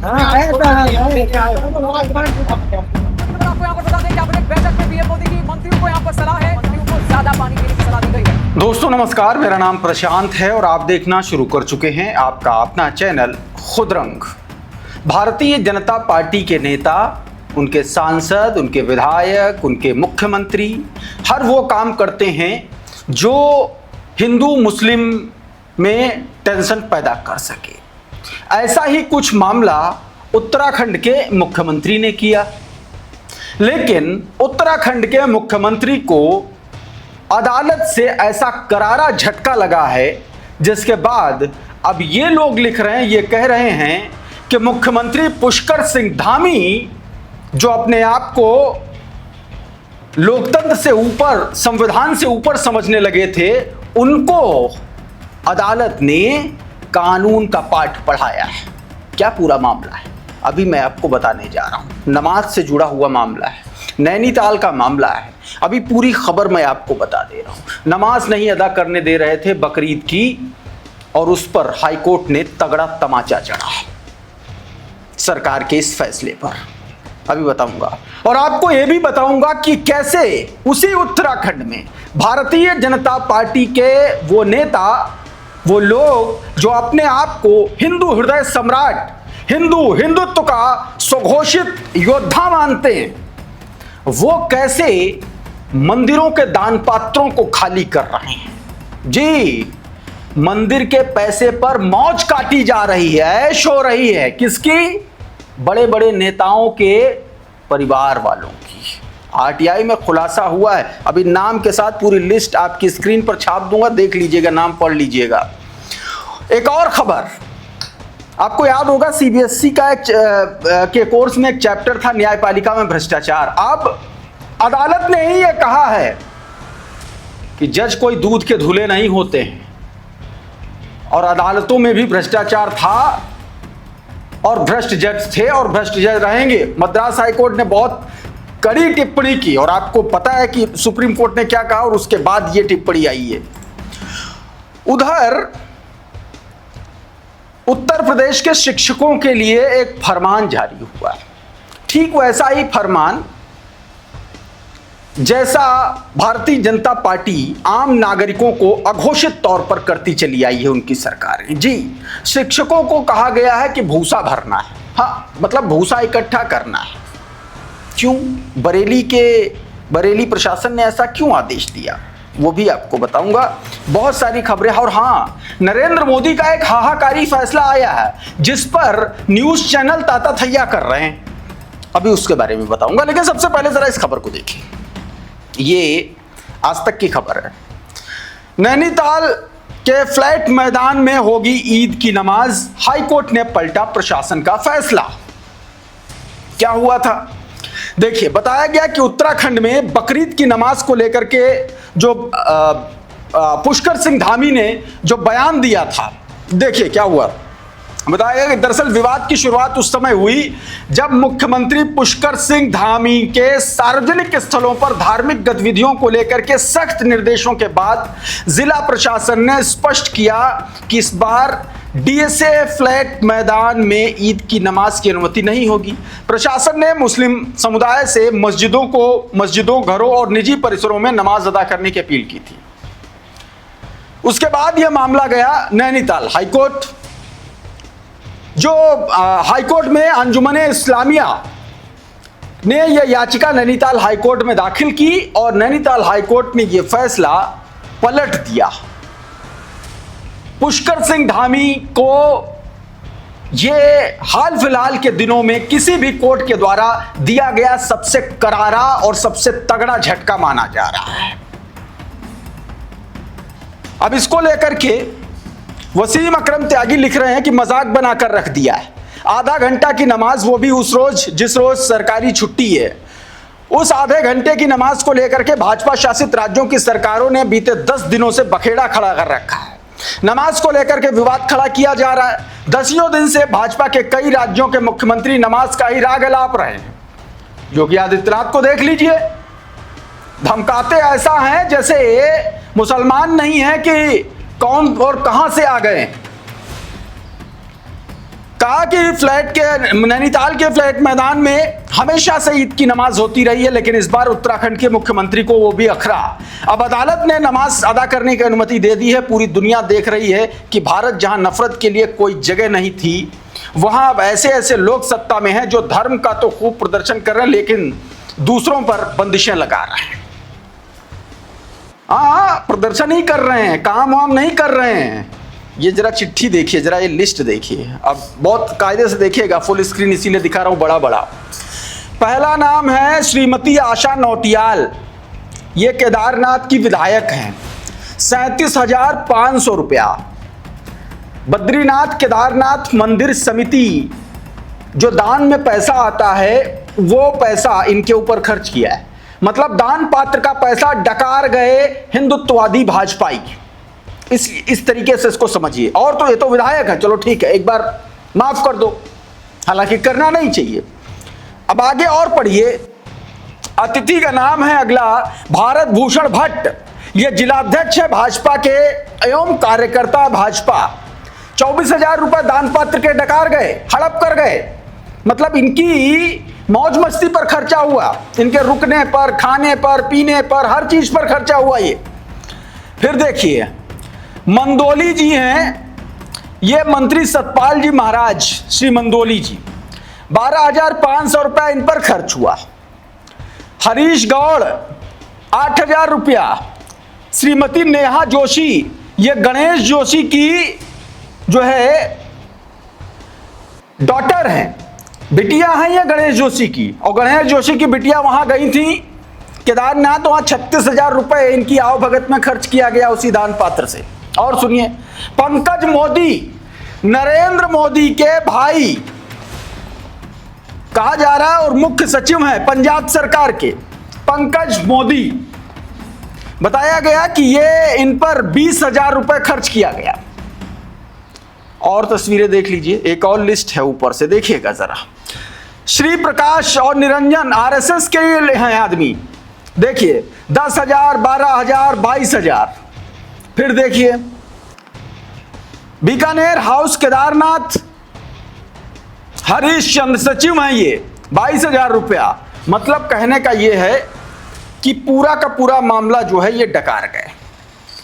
आपको यहाँ पर बता दें कि अपने बैठक में पीएम मोदी की मंत्रियों को यहाँ पर सलाह है, मंत्रियों को ज्यादा पानी पीने की सलाह दी गई है। दोस्तों नमस्कार, मेरा नाम प्रशांत है और आप देखना शुरू कर चुके हैं आपका अपना चैनल खुदरंग। भारतीय जनता पार्टी के नेता, उनके सांसद, उनके विधायक, उनके मुख्यमंत्री हर वो काम करते हैं जो हिंदू मुस्लिम में टेंशन पैदा कर सके। ऐसा ही कुछ मामला उत्तराखंड के मुख्यमंत्री ने किया, लेकिन उत्तराखंड के मुख्यमंत्री को अदालत से ऐसा करारा झटका लगा है, जिसके बाद अब ये लोग लिख रहे हैं, ये कह रहे हैं कि मुख्यमंत्री पुष्कर सिंह धामी, जो अपने आप को लोकतंत्र से ऊपर, संविधान से ऊपर समझने लगे थे, उनको अदालत ने कानून का पाठ पढ़ाया है। क्या पूरा मामला है अभी मैं आपको बताने जा रहा हूं। नमाज से जुड़ा हुआ मामला है, नैनीताल का मामला है। अभी पूरी खबर मैं आपको बता दे रहा हूं। नमाज नहीं अदा करने दे रहे थे बकरीद की, और उस पर हाईकोर्ट ने तगड़ा तमाचा जड़ा है सरकार के इस फैसले पर। अभी बताऊंगा, और आपको यह भी बताऊंगा कि कैसे उसी उत्तराखंड में भारतीय जनता पार्टी के वो नेता, वो लोग जो अपने आप को हिंदू हृदय सम्राट, हिंदुत्व का स्वघोषित योद्धा मानते हैं, वो कैसे मंदिरों के दान पात्रों को खाली कर रहे हैं। जी, मंदिर के पैसे पर मौज काटी जा रही है, ऐश हो रही है। किसकी? बड़े बड़े नेताओं के परिवार वालों की। आरटीआई में खुलासा हुआ है, अभी नाम के साथ पूरी लिस्ट आपकी स्क्रीन पर छाप दूंगा, देख लीजिएगा, नाम पढ़ लीजिएगा। एक और खबर, आपको याद होगा सीबीएसई का के कोर्स में एक चैप्टर था न्यायपालिका में भ्रष्टाचार। अब अदालत ने ही यह कहा है कि जज कोई दूध के धुले नहीं होते हैं, और अदालतों में भी भ्रष्टाचार था और भ्रष्ट जज थे और भ्रष्ट जज रहेंगे। मद्रास हाईकोर्ट ने बहुत कड़ी टिप्पणी की, और आपको पता है कि सुप्रीम कोर्ट ने क्या कहा, और उसके बाद ये टिप्पणी आई है। उधर उत्तर प्रदेश के शिक्षकों के लिए एक फरमान जारी हुआ है, ठीक वैसा ही फरमान जैसा भारतीय जनता पार्टी आम नागरिकों को अघोषित तौर पर करती चली आई है उनकी सरकारें। जी, शिक्षकों को कहा गया है कि भूसा भरना है, हाँ मतलब भूसा इकट्ठा करना है। क्यों? बरेली प्रशासन ने ऐसा क्यों आदेश दिया, वो भी आपको बताऊंगा। बहुत सारी खबरें, और हाँ, नरेंद्र मोदी का एक हाहाकारी फैसला आया है जिस पर न्यूज चैनल ताता थैया कर रहे हैं, अभी उसके बारे में बताऊंगा। लेकिन सबसे पहले जरा इस खबर को देखिए, ये आज तक की खबर है। नैनीताल के फ्लैट मैदान में होगी ईद की नमाज, हाईकोर्ट ने पलटा प्रशासन का फैसला। क्या हुआ था देखिए, बताया गया कि उत्तराखंड में बकरीद की नमाज को लेकर के जो पुष्कर सिंह धामी ने जो बयान दिया था, देखिए क्या हुआ। बताया गया कि दरअसल विवाद की शुरुआत उस समय हुई जब मुख्यमंत्री पुष्कर सिंह धामी के सार्वजनिक स्थलों पर धार्मिक गतिविधियों को लेकर के सख्त निर्देशों के बाद जिला प्रशासन ने स्पष्ट किया कि इस बार डीएसए फ्लैट मैदान में ईद की नमाज की अनुमति नहीं होगी। प्रशासन ने मुस्लिम समुदाय से मस्जिदों, घरों और निजी परिसरों में नमाज अदा करने की अपील की थी। उसके बाद यह मामला गया नैनीताल हाईकोर्ट। जो हाईकोर्ट में अंजुमन इस्लामिया ने यह याचिका नैनीताल हाईकोर्ट में दाखिल की, और नैनीताल हाईकोर्ट ने यह फैसला पलट दिया। पुष्कर सिंह धामी को ये हाल फिलहाल के दिनों में किसी भी कोर्ट के द्वारा दिया गया सबसे करारा और सबसे तगड़ा झटका माना जा रहा है। अब इसको लेकर के वसीम अकरम त्यागी लिख रहे हैं कि मजाक बनाकर रख दिया है। आधा घंटा की नमाज, वो भी उस रोज जिस रोज सरकारी छुट्टी है, उस आधे घंटे की नमाज को लेकर के भाजपा शासित राज्यों की सरकारों ने बीते 10 दिनों से बखेड़ा खड़ा कर रखा है। नमाज को लेकर के विवाद खड़ा किया जा रहा है। 10 दिन से भाजपा के कई राज्यों के मुख्यमंत्री नमाज का ही राग अलाप रहे हैं। योगी आदित्यनाथ को देख लीजिए, धमकाते ऐसा हैं जैसे मुसलमान नहीं है कि कौन और कहां से आ गए। कहा कि फ्लैट के नैनीताल के फ्लैट मैदान में हमेशा से ईद की नमाज होती रही है, लेकिन इस बार उत्तराखंड के मुख्यमंत्री को वो भी अखरा। अब अदालत ने नमाज अदा करने की अनुमति दे दी है। पूरी दुनिया देख रही है कि भारत जहां नफरत के लिए कोई जगह नहीं थी, वहां अब ऐसे ऐसे लोग सत्ता में हैं जो धर्म का तो खूब प्रदर्शन कर रहे हैं, लेकिन दूसरों पर बंदिशें लगा रहे हैं। हाँ, प्रदर्शन ही कर रहे हैं, काम वाम नहीं कर रहे हैं। ये जरा चिट्ठी देखिए, जरा ये लिस्ट देखिए। अब बहुत कायदे से देखिएगा, फुल स्क्रीन इसीलिए दिखा रहा हूं बड़ा बड़ा। पहला नाम है श्रीमती आशा नौटियाल, ये केदारनाथ की विधायक हैं। 37,500 रुपया बद्रीनाथ केदारनाथ मंदिर समिति जो दान में पैसा आता है, वो पैसा इनके ऊपर खर्च किया है। मतलब दान पात्र का पैसा डकार गए हिंदुत्ववादी भाजपाई। इस तरीके से इसको समझिए। और तो ये तो विधायक है, चलो ठीक है, एक बार माफ कर दो, हालांकि करना नहीं चाहिए। अब आगे और पढ़िए। अतिथि का नाम है अगला भारत भूषण भट्ट, ये जिलाध्यक्ष है भाजपा के एवं कार्यकर्ता भाजपा। 24,000 रुपए दान पात्र के डकार गए, हड़प कर गए। मतलब इनकी मौज मस्ती पर खर्चा हुआ, इनके रुकने पर, खाने पर, पीने पर, हर चीज पर खर्चा हुआ ये। फिर देखिए मंदोली जी हैं, ये मंत्री सतपाल जी महाराज, श्री मंदोली जी, 12,500 रुपया इन पर खर्च हुआ। हरीश गौड़ 8,000 रुपया। श्रीमती नेहा जोशी, ये गणेश जोशी की जो है डॉटर हैं, बिटिया हैं ये गणेश जोशी की। और गणेश जोशी की बिटिया वहां गई थी केदारनाथ, वहां 36,000 रुपए इनकी आवभगत में खर्च किया गया उसी दान पात्र से। और सुनिए, पंकज मोदी, नरेंद्र मोदी के भाई कहा जा रहा है और मुख्य सचिव हैं पंजाब सरकार के, पंकज मोदी, बताया गया कि ये इन पर 20,000 रुपए खर्च किया गया। और तस्वीरें देख लीजिए, एक और लिस्ट है ऊपर से, देखिएगा जरा। श्री प्रकाश और निरंजन आरएसएस के हैं आदमी, देखिए 10,000, 12,000, 22,000। फिर देखिए बीकानेर हाउस केदारनाथ, हरीश चंद्र सचिव हैं ये, 22,000 रुपया। मतलब कहने का ये है कि पूरा का पूरा मामला जो है ये डकार गए।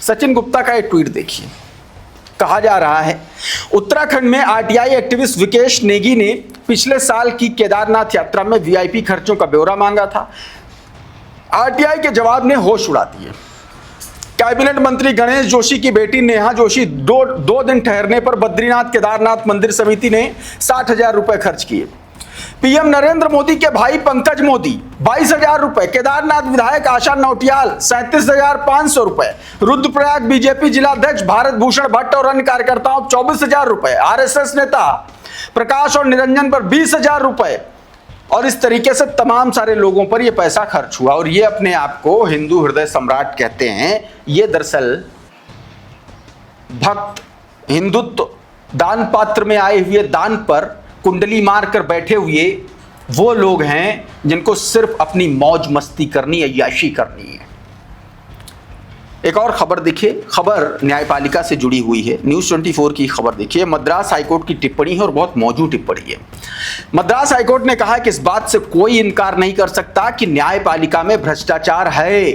सचिन गुप्ता का एक ट्वीट देखिए, कहा जा रहा है उत्तराखंड में आरटीआई एक्टिविस्ट विकेश नेगी ने पिछले साल की केदारनाथ यात्रा में वीआईपी खर्चों का ब्यौरा मांगा था। आरटीआई के जवाब ने होश उड़ा दिए। कैबिनेट मंत्री गणेश जोशी की बेटी नेहा जोशी दो दिन ठहरने पर बद्रीनाथ केदारनाथ मंदिर समिति ने 60,000 रुपए खर्च किए। पीएम नरेंद्र मोदी के भाई पंकज मोदी 22,000 रुपए, केदारनाथ विधायक आशा नौटियाल 37,500 रुपए, रुद्रप्रयाग बीजेपी जिलाध्यक्ष भारत भूषण भट्ट और अन्य कार्यकर्ताओं 24,000 रुपए, आरएसएस नेता प्रकाश और निरंजन पर 20,000 रुपए। और इस तरीके से तमाम सारे लोगों पर यह पैसा खर्च हुआ। और ये अपने आप को हिंदू हृदय सम्राट कहते हैं। ये दरअसल भक्त हिंदुत्व दान पात्र में आए हुए दान पर कुंडली मारकर बैठे हुए वो लोग हैं जिनको सिर्फ अपनी मौज मस्ती करनी, अय्याशी करनी है। एक और खबर देखिए, खबर न्यायपालिका से जुड़ी हुई है। न्यूज़ 24 की खबर देखिए, मद्रास हाईकोर्ट की टिप्पणी है और बहुत मौजूद टिप्पणी है। मद्रास हाईकोर्ट ने कहा कि इस बात से कोई इनकार नहीं कर सकता कि न्यायपालिका में भ्रष्टाचार है।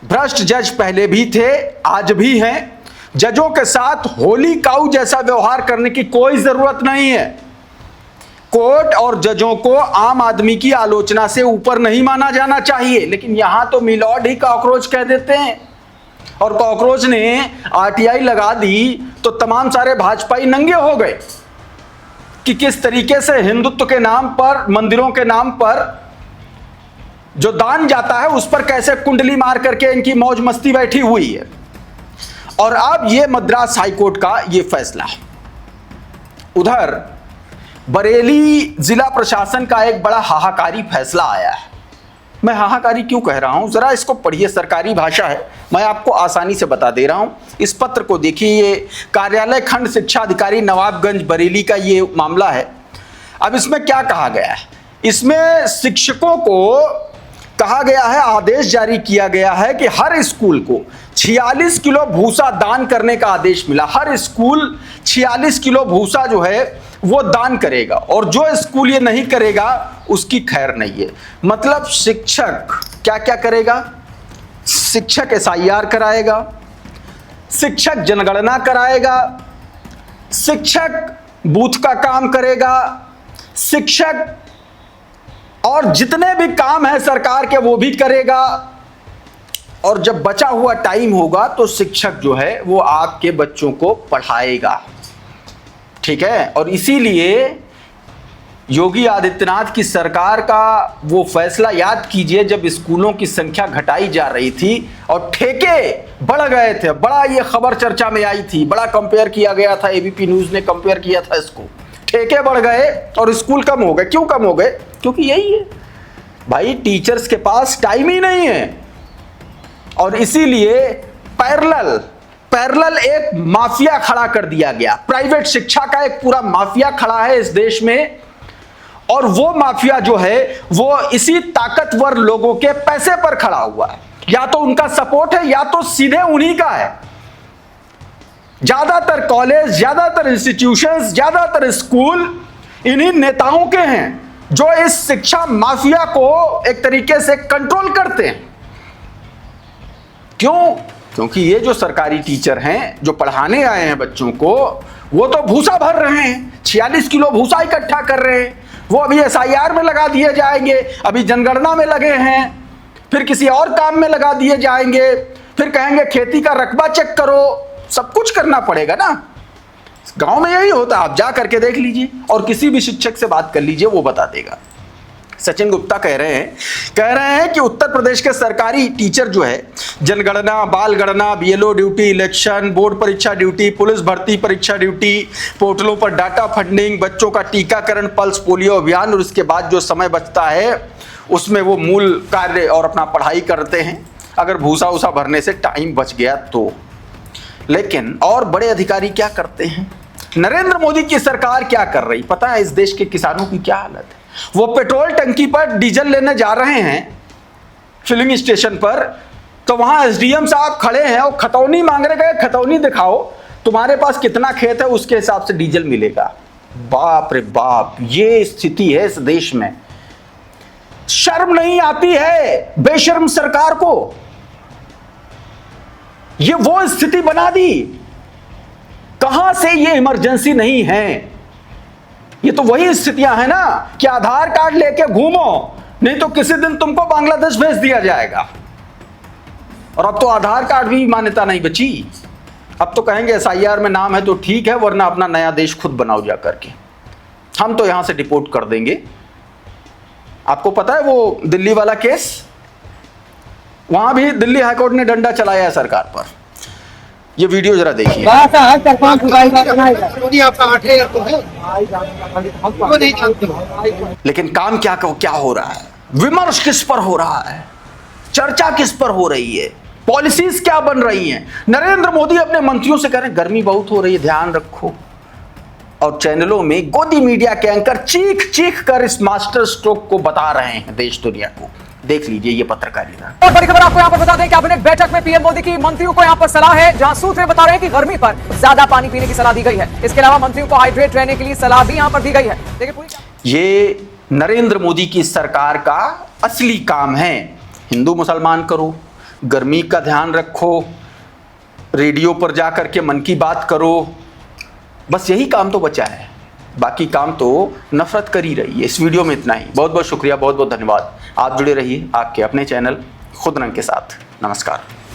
भ्रष्ट जज पहले भी थे, आज भी हैं। जजों के साथ होली काऊ जैसा व्यवहार करने की कोई जरूरत नहीं है। कोर्ट और जजों को आम आदमी की आलोचना से ऊपर नहीं माना जाना चाहिए, लेकिन यहां तो मिलॉर्ड ही कॉकरोच कह देते हैं। और कॉकरोच ने आरटीआई लगा दी तो तमाम सारे भाजपाई नंगे हो गए कि किस तरीके से हिंदुत्व के नाम पर, मंदिरों के नाम पर जो दान जाता है उस पर कैसे कुंडली मार करके इनकी मौज मस्ती बैठी हुई है। और अब ये मद्रास हाईकोर्ट का ये फैसला। उधर बरेली जिला प्रशासन का एक बड़ा हाहाकारी फैसला आया है। मैं हाहाकारी क्यों कह रहा हूं, जरा इसको पढ़िए, सरकारी भाषा है, मैं आपको आसानी से बता दे रहा हूं। इस पत्र को देखिए, ये कार्यालय खंड शिक्षा अधिकारी नवाबगंज बरेली का ये मामला है। अब इसमें क्या कहा गया है, इसमें शिक्षकों को कहा गया है, आदेश जारी किया गया है कि हर स्कूल को 46 किलो भूसा दान करने का आदेश मिला। हर स्कूल 46 किलो भूसा जो है वो दान करेगा, और जो स्कूल ये नहीं करेगा उसकी खैर नहीं है। मतलब शिक्षक क्या क्या करेगा? शिक्षक SIR कराएगा, शिक्षक जनगणना कराएगा, शिक्षक बूथ का काम करेगा, शिक्षक और जितने भी काम है सरकार के वो भी करेगा, और जब बचा हुआ टाइम होगा तो शिक्षक जो है वो आपके बच्चों को पढ़ाएगा। ठीक है, और इसीलिए योगी आदित्यनाथ की सरकार का वो फैसला याद कीजिए, जब स्कूलों की संख्या घटाई जा रही थी और ठेके बढ़ गए थे। बड़ा ये खबर चर्चा में आई थी, बड़ा कंपेयर किया गया था, ABP न्यूज़ ने कंपेयर किया था इसको। ठेके बढ़ गए और स्कूल कम हो गए। क्यों कम हो गए? क्योंकि यही है भाई, टीचर्स के पास टाइम ही नहीं है, और इसीलिए पैरेलल एक माफिया खड़ा कर दिया गया। प्राइवेट शिक्षा का एक पूरा माफिया खड़ा है इस देश में, और वो माफिया जो है वो इसी ताकतवर लोगों के पैसे पर खड़ा हुआ है। या तो उनका सपोर्ट है या तो सीधे उन्हीं का है। ज्यादातर कॉलेज, ज्यादातर इंस्टीट्यूशंस, ज्यादातर स्कूल इन्हीं नेताओं के हैं जो इस शिक्षा माफिया को एक तरीके से कंट्रोल करते हैं। क्यों? क्योंकि ये जो सरकारी टीचर हैं जो पढ़ाने आए हैं बच्चों को, वो तो भूसा भर रहे हैं, 46 किलो भूसा इकट्ठा कर रहे हैं। वो अभी SIR में लगा दिए जाएंगे, अभी जनगणना में लगे हैं, फिर किसी और काम में लगा दिए जाएंगे, फिर कहेंगे खेती का रकबा चेक करो। सब कुछ करना पड़ेगा ना। गांव में यही होता है, आप जा करके देख लीजिए और किसी भी शिक्षक से बात कर लीजिए, वो बता देगा। सचिन गुप्ता कह रहे हैं कि उत्तर प्रदेश के सरकारी टीचर जो है जनगणना, बाल गणना, BLO ड्यूटी, इलेक्शन, बोर्ड परीक्षा ड्यूटी, पुलिस भर्ती परीक्षा ड्यूटी, पोर्टलों पर डाटा फंडिंग, बच्चों का टीकाकरण, पल्स पोलियो अभियान, और उसके बाद जो समय बचता है उसमें वो मूल कार्य और अपना पढ़ाई करते हैं, अगर भूसा उसा भरने से टाइम बच गया तो। लेकिन और बड़े अधिकारी क्या करते हैं? नरेंद्र मोदी की सरकार क्या कर रही पता है? इस देश के किसानों की क्या हालत है। वो पेट्रोल टंकी पर डीजल लेने जा रहे हैं फिलिंग स्टेशन पर, तो वहां SDM साहब खड़े हैं और खतौनी मांग रहे, खतौनी दिखाओ तुम्हारे पास कितना खेत है, उसके हिसाब से डीजल मिलेगा। बाप रे बाप, ये स्थिति है इस देश में। शर्म नहीं आती है बेशर्म सरकार को? ये वो स्थिति बना दी। कहां से ये इमरजेंसी नहीं है? ये तो वही स्थितियां है ना कि आधार कार्ड लेके घूमो, नहीं तो किसी दिन तुमको बांग्लादेश भेज दिया जाएगा। और अब तो आधार कार्ड भी मान्यता नहीं बची। अब तो कहेंगे SIR में नाम है तो ठीक है, वरना अपना नया देश खुद बनाओ जा करके, हम तो यहां से डिपोर्ट कर देंगे। आपको पता है वो दिल्ली वाला केस, वहां भी दिल्ली हाईकोर्ट ने डंडा चलाया है सरकार पर। ये वीडियो जरा देखिए। लेकिन काम क्या हो रहा है? विमर्श किस पर हो रहा है? चर्चा किस पर हो रही है? पॉलिसीज क्या बन रही हैं? नरेंद्र मोदी अपने मंत्रियों से कह रहे हैं गर्मी बहुत हो रही है, ध्यान रखो, और चैनलों में गोदी मीडिया के एंकर चीख चीख कर इस मास्टर स्ट्रोक को बता रहे हैं देश दुनिया को। देख लीजिए ये पत्रकारिता। और बड़ी खबर आपको यहाँ पर बता दें, कैबिनेट बैठक में PM मोदी की मंत्रियों को यहाँ पर सलाह है, जहां सूत्र बता रहे हैं कि गर्मी पर ज्यादा पानी पीने की सलाह दी गई है। इसके अलावा मंत्रियों को हाइड्रेट रहने के लिए सलाह भी यहाँ पर दी गई है। देखिए पूरी ये नरेंद्र मोदी की सरकार का असली काम है। हिंदू मुसलमान करो, गर्मी का ध्यान रखो, रेडियो पर जाकर के मन की बात करो, बस यही काम तो बचा है। बाकी काम तो नफरत कर ही रही है। इस वीडियो में इतना ही। बहुत बहुत शुक्रिया, बहुत बहुत धन्यवाद। आप जुड़े रहिए आपके अपने चैनल खुद रंग के साथ। नमस्कार।